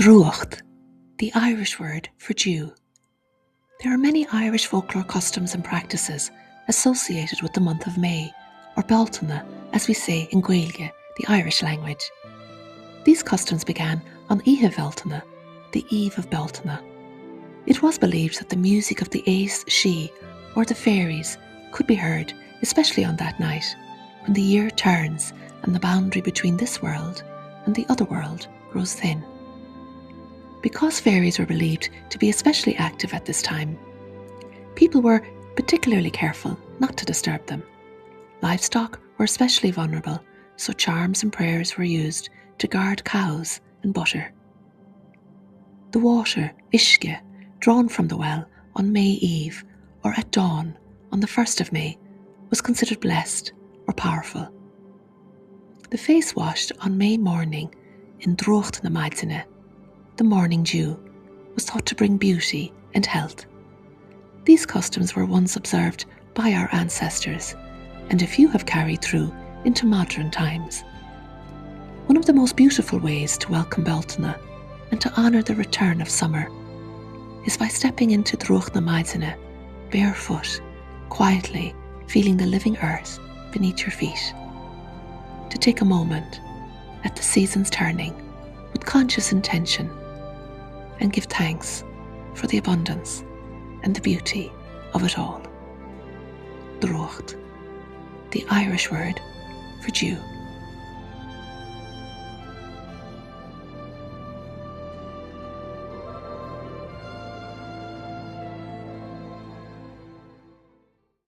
Druacht, the Irish word for Jew. There are many Irish folklore customs and practices associated with the month of May, or Bealtaine, as we say in Gaeilge, the Irish language. These customs began on Ihe Bealtaine, the eve of Bealtaine. It was believed that the music of the Aes She, or the fairies, could be heard, especially on that night, when the year turns and the boundary between this world and the other world grows thin. Because fairies were believed to be especially active at this time, people were particularly careful not to disturb them. Livestock were especially vulnerable, so charms and prayers were used to guard cows and butter. The water, Uisce, drawn from the well on May Eve or at dawn on the 1st of May, was considered blessed or powerful. The face washed on May morning in Druacht na Maidine, the morning dew, was thought to bring beauty and health. These customs were once observed by our ancestors, and a few have carried through into modern times. One of the most beautiful ways to welcome Bealtaine and to honour the return of summer is by stepping into Druacht na Maidine, barefoot, quietly feeling the living earth beneath your feet. To take a moment at the seasons turning with conscious intention and give thanks for the abundance and the beauty of it all. Druacht, the Irish word for Jew.